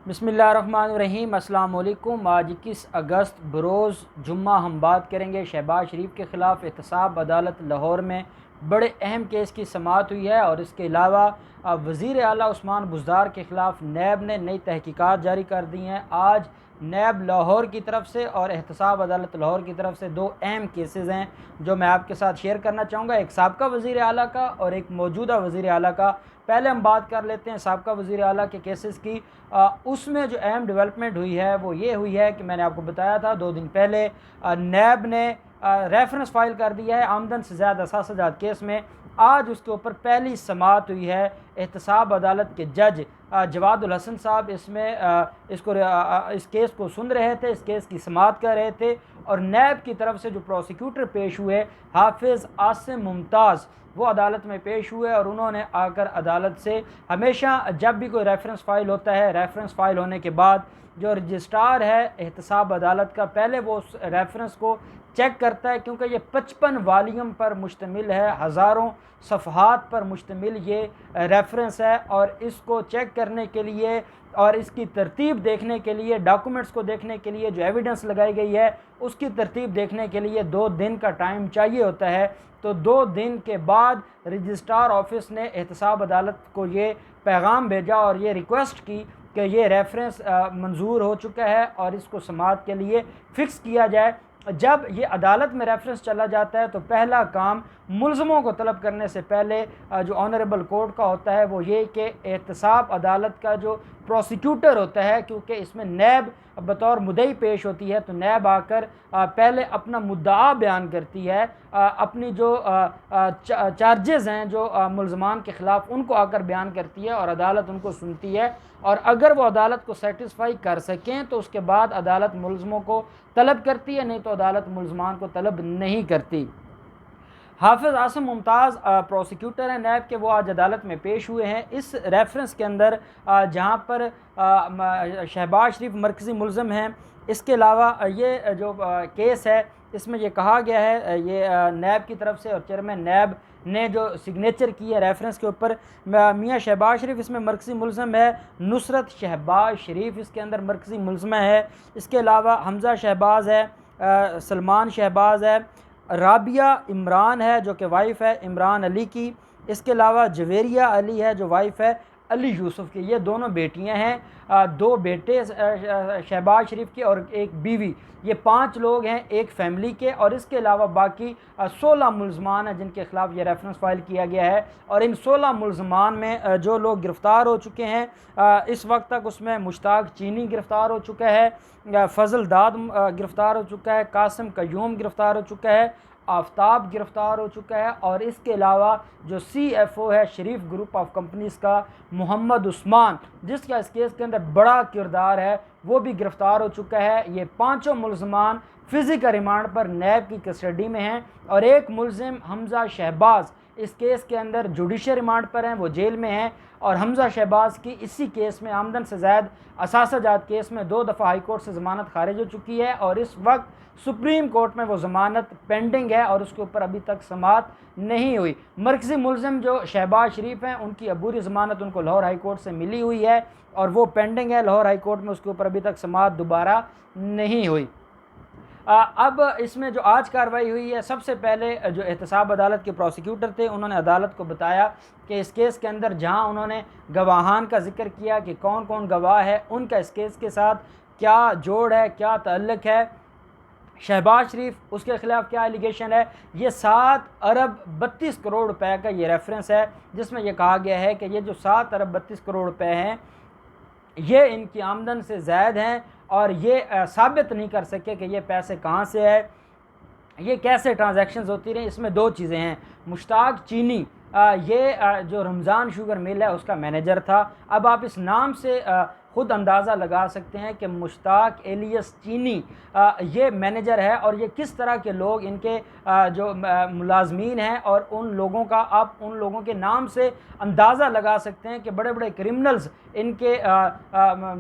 बिस्मिल्लाहिर्रहमानिर्रहीम। अस्सलाम वालेकुम। आज 21 अगस्त बरोज़ जुम्मा हम बात करेंगे शहबाज शरीफ के ख़िलाफ़ एहतसाब अदालत लाहौर में बड़े अहम केस की समाअत हुई है। और इसके अलावा वज़ीर आला उस्मान बुज़दार के ख़िलाफ़ नैब ने नई तहकीकात जारी कर दी हैं। आज नैब लाहौर की तरफ से और एहतसाब अदालत लाहौर की तरफ से दो अहम केसेस हैं जो मैं आपके साथ शेयर करना चाहूँगा, एक साबका वज़ीर आला का और एक मौजूदा वज़ीर आला का। पहले हम बात कर लेते हैं साबका वज़ीर आला के केसेस की। उसमें जो अहम डेवलपमेंट हुई है वो ये हुई है कि मैंने आपको बताया था 2 दिन पहले नैब ने रेफरेंस फाइल कर दिया है आमदन से ज़्यादा असासाजात केस में। आज उसके ऊपर पहली समाअत हुई है। एहतसाब अदालत के जज जवादुल हसन साहब इस केस को सुन रहे थे, इस केस की समाअत कर रहे थे। और नैब की तरफ से जो प्रोसिक्यूटर पेश हुए हाफिज़ आसिम मुमताज़, वो अदालत में पेश हुए और उन्होंने आकर अदालत से, हमेशा जब भी कोई रेफरेंस फ़ाइल होता है, रेफरेंस फ़ाइल होने के बाद जो रजिस्ट्रार है एहतसाब अदालत का, पहले वो उस रेफरेंस को चेक करता है, क्योंकि ये 55 वालीम पर मुश्तमिल है, हज़ारों सफ़हात पर मुश्तमिल ये रेफरेंस है। और इसको चेक करने के लिए और इसकी तरतीब देखने के लिए, डॉक्यूमेंट्स को देखने के लिए, जो एविडेंस लगाई गई है उसकी तरतीब देखने के लिए 2 दिन का टाइम चाहिए होता है। तो 2 दिन के बाद रजिस्ट्रार ऑफिस ने एहतसाब अदालत को ये पैगाम भेजा और ये रिक्वेस्ट की कि ये रेफरेंस मंजूर हो चुका है और इसको समाअत के लिए फ़िक्स किया जाए। जब ये अदालत में रेफरेंस चला जाता है तो पहला काम मुल्ज़मों को तलब करने से पहले जो ऑनरेबल कोर्ट का होता है वो ये कि एहतसाब अदालत का जो प्रोसिक्यूटर होता है, क्योंकि इसमें नैब बतौर मुद्दई पेश होती है, तो नैब आकर पहले अपना मुद्दा बयान करती है, अपनी जो चार्जेज़ हैं जो मुल्ज़मान के ख़िलाफ़ उनको आकर बयान करती है और अदालत उनको सुनती है। और अगर वो अदालत को सेटिस्फाई कर सकें तो उसके बाद अदालत मुल्ज़मों को तलब करती है, नहीं तो अदालत मुल्ज़मान को तलब नहीं करती। हाफिज़ आसिम मुमताज़ प्रोसिक्यूटर हैं नैब के, वो आज अदालत में पेश हुए हैं। इस रेफरेंस के अंदर जहाँ पर शहबाज शरीफ मरकज़ी मुल्ज़म हैं, इसके अलावा ये जो केस है इसमें ये कहा गया है, ये नैब की तरफ से और चेयरमैन नैब ने जो सिग्नेचर की है रेफरेंस के ऊपर, मियाँ शहबाज शरीफ इसमें मरकज़ी मुल्ज़म है, नुसरत शहबाज शरीफ इसके अंदर मरकज़ी मुल्ज़मा है, इसके अलावा हमज़ा शहबाज है, सलमान शहबाज है, राबिया इमरान है जो कि वाइफ है इमरान अली की, इसके अलावा जवेरिया अली है जो वाइफ है अली यूसुफ की। ये दोनों बेटियां हैं, 2 बेटे शहबाज शरीफ के और एक बीवी। ये 5 लोग हैं एक फ़ैमिली के। और इसके अलावा बाकी 16 मुल्ज़मान हैं जिनके ख़िलाफ़ ये रेफरेंस फ़ाइल किया गया है। और इन 16 मुल्ज़मान में जो लोग गिरफ़्तार हो चुके हैं इस वक्त तक, उसमें मुश्ताक चीनी गिरफ़्तार हो चुका है, फ़ज़ल दाद गिरफ़्तार हो चुका है, कासिम कयूम गिरफ़्तार हो चुका है, आफ्ताब गिरफ़्तार हो चुका है। और इसके अलावा जो CFO है शरीफ ग्रुप ऑफ कंपनीज़ का मोहम्मद उस्मान, जिसका इस केस के अंदर बड़ा किरदार है, वो भी गिरफ़्तार हो चुका है। ये 5 मुल्ज़मान फ़िज़िकल रिमांड पर नैब की कस्टडी में हैं और एक मुल्ज़िम हमज़ा शहबाज इस केस के अंदर जुडिशल रिमांड पर हैं, वो जेल में हैं। और हमज़ा शहबाज की इसी केस में आमदन से ज़ायद असासाजात केस में 2 दफ़ा हाई कोर्ट से ज़मानत खारिज हो चुकी है और इस वक्त सुप्रीम कोर्ट में वो ज़मानत पेंडिंग है और उसके ऊपर अभी तक समाअत नहीं हुई। मरकज़ी मुल्ज़िम जो शहबाज शरीफ हैं उनकी अबूरी ज़मानत उनको लाहौर हाई कोर्ट से मिली हुई है और वो पेंडिंग है लाहौर हाई कोर्ट में, उसके ऊपर अभी तक समाअत दोबारा नहीं हुई। अब इसमें जो आज कार्रवाई हुई है, सबसे पहले जो एहतसाब अदालत के प्रोसिक्यूटर थे उन्होंने अदालत को बताया कि इस केस के अंदर जहां उन्होंने गवाहान का जिक्र किया कि कौन कौन गवाह है, उनका इस केस के साथ क्या जोड़ है, क्या ताल्लुक़ है, शहबाज शरीफ उसके ख़िलाफ़ क्या एलिगेशन है। ये 7 अरब 32 करोड़ रुपए का ये रेफरेंस है जिसमें यह कहा गया है कि ये जो 7 अरब 32 करोड़ रुपए हैं ये इनकी आमदन से ज़ायद हैं और ये साबित नहीं कर सके कि ये पैसे कहाँ से है, ये कैसे ट्रांजैक्शंस होती रही। इसमें 2 चीज़ें हैं। मुश्ताक चीनी ये जो रमज़ान शुगर मिल है उसका मैनेजर था। अब आप इस नाम से ख़ुद अंदाज़ा लगा सकते हैं कि मुश्ताक एलियस चीनी ये मैनेजर है और ये किस तरह के लोग इनके जो मुलाजमीन हैं, और उन लोगों का आप उन लोगों के नाम से अंदाज़ा लगा सकते हैं कि बड़े बड़े क्रिमिनल्स इनके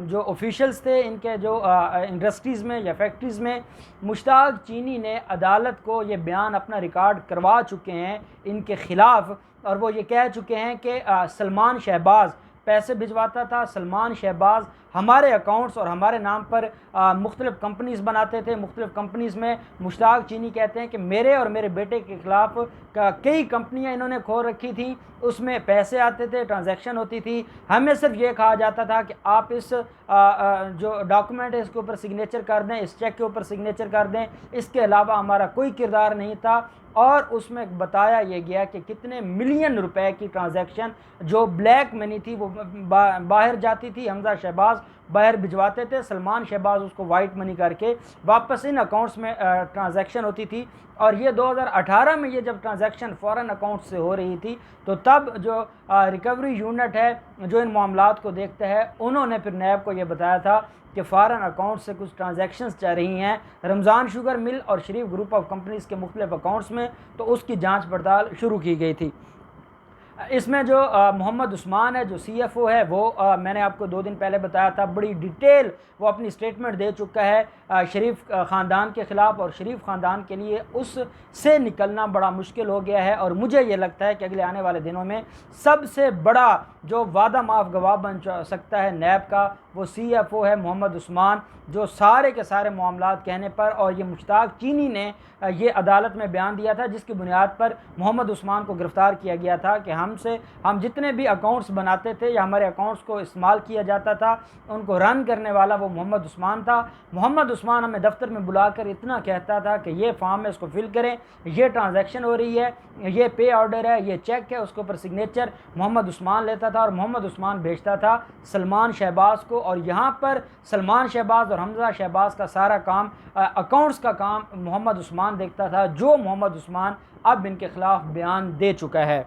जो ऑफिशियल्स थे इनके जो इंडस्ट्रीज़ में या फैक्ट्रीज़ में। मुश्ताक चीनी ने अदालत को ये बयान अपना रिकॉर्ड करवा चुके हैं इनके ख़िलाफ़ और वो ये कह चुके हैं कि सलमान शहबाज पैसे भिजवाता था। सलमान शहबाज हमारे अकाउंट्स और हमारे नाम पर मुख्तलिफ़ कंपनीज़ बनाते थे। मुख्तलिफ़ कंपनीज़ में मुश्ताक चीनी कहते हैं कि मेरे और मेरे बेटे के ख़िलाफ़ कई कंपनियां इन्होंने खोल रखी थी, उसमें पैसे आते थे, ट्रांजैक्शन होती थी। हमें सिर्फ ये कहा जाता था कि आप इस जो डॉक्यूमेंट है इसके ऊपर सिग्नेचर कर दें, इस चेक के ऊपर सिग्नेचर कर दें। इसके अलावा हमारा कोई किरदार नहीं था। और उसमें बताया यह गया कि कितने मिलियन रुपए की ट्रांजैक्शन जो ब्लैक मनी थी वो बाहर जाती थी। हमजा शहबाज बाहर भिजवाते थे, सलमान शहबाज उसको वाइट मनी करके वापस इन अकाउंट्स में ट्रांजैक्शन होती थी। और ये 2018 में ये जब ट्रांजैक्शन फ़ॉरेन अकाउंट से हो रही थी तो तब जो रिकवरी यूनिट है जो इन मामलात को देखता है, उन्होंने फिर नैब को ये बताया था कि फ़ॉरेन अकाउंट से कुछ ट्रांजैक्शंस चल रही हैं रमज़ान शुगर मिल और शरीफ ग्रुप ऑफ कंपनीज़ के मुख्तलिफ़ अकाउंट्स में, तो उसकी जांच पड़ताल शुरू की गई थी। इसमें जो मोहम्मद उस्मान है जो CFO है वो मैंने आपको 2 दिन पहले बताया था, बड़ी डिटेल वो अपनी स्टेटमेंट दे चुका है शरीफ ख़ानदान के ख़िलाफ़। और शरीफ ख़ानदान के लिए उससे निकलना बड़ा मुश्किल हो गया है। और मुझे ये लगता है कि अगले आने वाले दिनों में सबसे बड़ा जो वादा माफ़ गवाह बन सकता है नैब का, वो CFO है मोहम्मद उस्मान, जो सारे के सारे मामलात कहने पर, और ये मुश्ताक चीनी ने ये अदालत में बयान दिया था जिसकी बुनियाद पर मोहम्मद उस्मान को गिरफ़्तार किया गया था कि हम जितने भी अकाउंट्स बनाते थे या हमारे अकाउंट्स को इस्तेमाल किया जाता था, उनको रन करने वाला वो मोहम्मद उस्मान था। मोहम्मद उस्मान हमें दफ्तर में बुलाकर इतना कहता था कि ये फॉर्म है, इसको फिल करें, ये ट्रांजैक्शन हो रही है, ये पे ऑर्डर है, ये चेक है, उसके ऊपर सिग्नेचर मोहम्मद उस्मान लेता था और मोहम्मद उस्मान भेजता था सलमान शहबाज को। और यहाँ पर सलमान शहबाज और हमजा शहबाज का सारा काम, अकाउंट्स का काम मोहम्मद उस्मान देखता था, जो मोहम्मद उस्मान अब इनके ख़िलाफ़ बयान दे चुका है।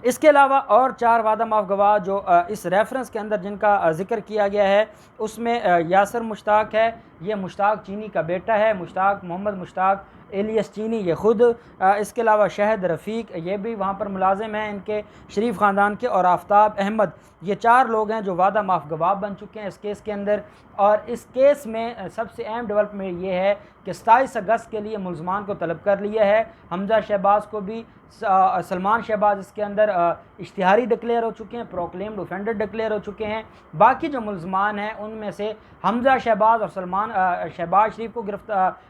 इसके अलावा और 4 वादा माफ़ गवाह जो इस रेफरेंस के अंदर जिनका ज़िक्र किया गया है, उसमें यासर मुश्ताक है, ये मुश्ताक चीनी का बेटा है, मोहम्मद मुश्ताक एलियस चीनी ये ख़ुद। इसके अलावा शहद रफ़ीक ये भी वहाँ पर मुलाजिम हैं इनके शरीफ ख़ानदान के, और आफ्ताब अहमद, ये 4 लोग हैं जो वादा माफ़ गवाह बन चुके हैं इस केस के अंदर। और इस केस में सबसे अहम डेवलपमेंट ये है कि 27 अगस्त के लिए मुलजमान को तलब कर लिया है। हमजा शहबाज को भी, सलमान शहबाज इसके अंदर इश्तिहारी डिक्लेयर हो चुके हैं, प्रोक्लेम्ड ऑफेंडर डिक्लेयर हो चुके हैं। बाकी जो मुलजमान हैं उनमें से हमजा शहबाज और सलमान शहबाज शरीफ को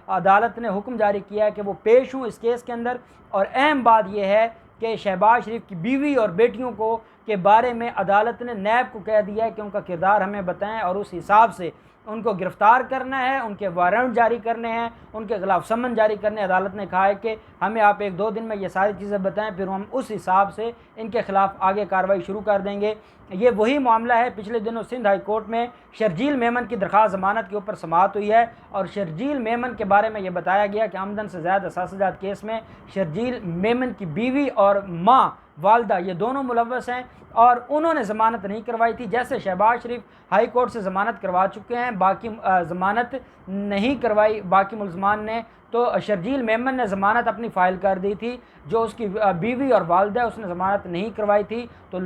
अदालत ने हुक्म जारी किया है कि वो पेश हों इस केस के अंदर। और अहम बात यह है कि शहबाज शरीफ की बीवी और बेटियों को के बारे में अदालत ने नैब को कह दिया है कि उनका किरदार हमें बताएं और उस हिसाब से उनको गिरफ़्तार करना है, उनके वारंट जारी करने हैं, उनके ख़िलाफ़ समन जारी करने। अदालत ने कहा है कि हमें आप 1-2 दिन में ये सारी चीज़ें बताएं, फिर हम उस हिसाब से इनके ख़िलाफ़ आगे कार्रवाई शुरू कर देंगे। ये वही मामला है, पिछले दिनों सिंध हाई कोर्ट में शर्जील मेमन की दरख्वास्त ज़मानत के ऊपर समाअत हुई है और शर्जील मेमन के बारे में ये बताया गया कि आमदन से ज़्यादा असासजात केस में शर्जील मेमन की बीवी और माँ वालदा ये दोनों मुलव्वस हैं और उन्होंने ज़मानत नहीं करवाई थी। जैसे शहबाज शरीफ हाई कोर्ट से ज़मानत करवा चुके हैं, बाकी ज़मानत नहीं करवाई बाकी मुलजमान ने, तो शर्जील मेमन ने ज़मानत अपनी फ़ाइल कर दी थी। जो उसकी बीवी और वालदा उसने ज़मानत नहीं करवाई थी। तो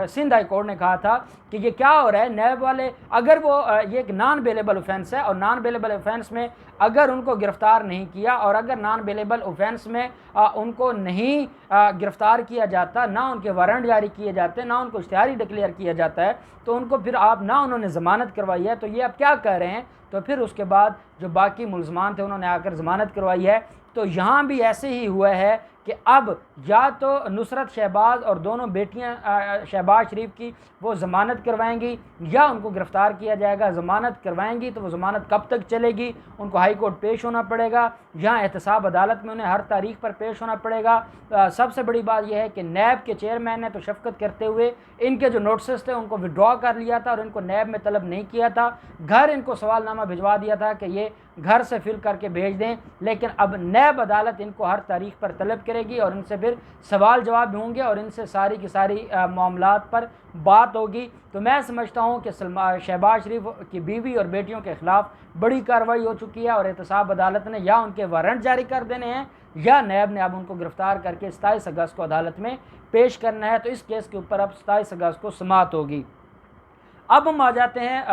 सिंध हाई कोर्ट ने कहा था कि ये क्या हो रहा है, नैब वाले अगर वो ये एक नॉन बेलेबल ऑफेंस है और नॉन बेलेबल ऑफेंस में अगर उनको गिरफ़्तार नहीं किया और अगर नॉन बेलेबल ऑफेंस में उनको नहीं गिरफ़्तार किया जाता, ना उनके वारंट जारी किए जाते, ना उनको इश्तिहारी डिक्लेयर किया जाता है, तो उनको फिर आप ना उन्होंने ज़मानत करवाई है, तो ये आप क्या कह रहे हैं। तो फिर उसके बाद जो बाकी मुलजमान थे उन्होंने आकर ज़मानत करवाई है। तो यहाँ भी ऐसे ही हुआ है कि अब या तो नुसरत शहबाज और दोनों बेटियां शहबाज शरीफ की वो ज़मानत करवाएंगी या उनको गिरफ़्तार किया जाएगा। ज़मानत करवाएंगी तो वो ज़मानत कब तक चलेगी, उनको हाई कोर्ट पेश होना पड़ेगा, यहाँ एहतसाब अदालत में उन्हें हर तारीख पर पेश होना पड़ेगा। सबसे बड़ी बात यह है कि नैब के चेयरमैन ने तो शफकत करते हुए इनके जो नोटिस थे उनको विड्रॉ कर लिया था और इनको नैब में तलब नहीं किया था। घर इनको सवालनामा भिजवा दिया था कि ये घर से फिल करके भेज दें, लेकिन अब नैब अदालत इनको हर तारीख पर तलब करेगी और इनसे फिर सवाल जवाब भी होंगे और इनसे सारी की सारी मामलात पर बात होगी। तो मैं समझता हूँ कि शहबाज शरीफ की बीवी और बेटियों के ख़िलाफ़ बड़ी कार्रवाई हो चुकी है और एहतसाब अदालत ने या उनके वारंट जारी कर देने हैं या नैब ने अब उनको गिरफ़्तार करके 27 अगस्त को अदालत में पेश करना है। तो इस केस के ऊपर अब 27 अगस्त को समाअत होगी। अब हम आ जाते हैं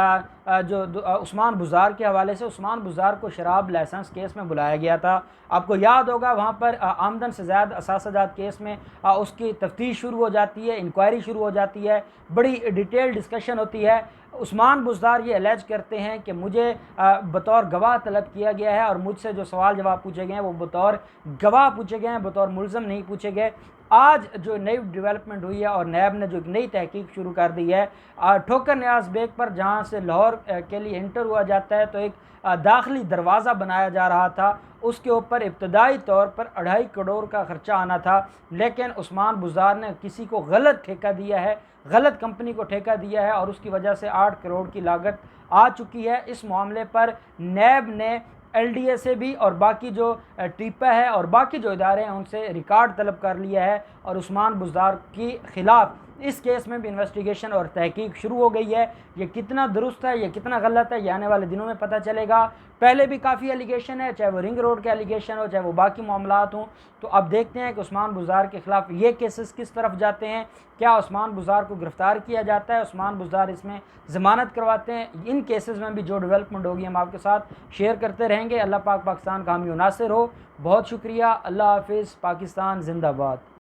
उस्मान बुज़ार के हवाले से, उस्मान बुज़ार को शराब लाइसेंस केस में बुलाया गया था। आपको याद होगा वहाँ पर आमदन से ज़्यादा असासाजात केस में उसकी तफ्तीश शुरू हो जाती है, इंक्वायरी शुरू हो जाती है, बड़ी डिटेल डिस्कशन होती है। उस्मान बुज़दार ये एलेज करते हैं कि मुझे बतौर गवाह तलब किया गया है और मुझसे जो सवाल जवाब पूछे गए हैं वो बतौर गवाह पूछे गए हैं, बतौर मुल्ज़म नहीं पूछे गए। आज जो नई डेवलपमेंट हुई है और नैब ने जो एक नई तहकीक शुरू कर दी है ठोकर न्याज बेग पर, जहाँ से लाहौर के लिए इंटर हुआ जाता है तो एक दाखिली दरवाज़ा बनाया जा रहा था, उसके ऊपर इब्तदाई तौर पर 2.5 करोड़ का ख़र्चा आना था। लेकिन उस्मान बुज़दार ने किसी को गलत ठेका दिया है, गलत कंपनी को ठेका दिया है और उसकी वजह से 8 करोड़ की लागत आ चुकी है। इस मामले पर नैब ने LDA से भी और बाकी जो टीपा है और बाकी जो इदारे हैं उनसे रिकॉर्ड तलब कर लिया है और उस्मान बुज़दार के ख़िलाफ़ इस केस में भी इन्वेस्टिगेशन और तहकीक शुरू हो गई है। ये कितना दुरुस्त है, ये कितना गलत है, ये आने वाले दिनों में पता चलेगा। पहले भी काफ़ी एलिगेशन है, चाहे वो रिंग रोड के एलिगेशन हो, चाहे वो बाकी मामलात हों। तो अब देखते हैं कि उस्मान बुज़दार के ख़िलाफ़ ये केसेस किस तरफ जाते हैं। क्या उस्मान बुज़दार को गिरफ़्तार किया जाता है, उस्मान बुज़दार इसमें ज़मानत करवाते हैं? इन केसेस में भी जो डेवलपमेंट होगी हम आपके साथ शेयर करते रहेंगे। अल्लाह पाक पाकिस्तान का हामी नासिर हो। बहुत शुक्रिया। अल्लाह हाफ़िज़। पाकिस्तान ज़िंदाबाद।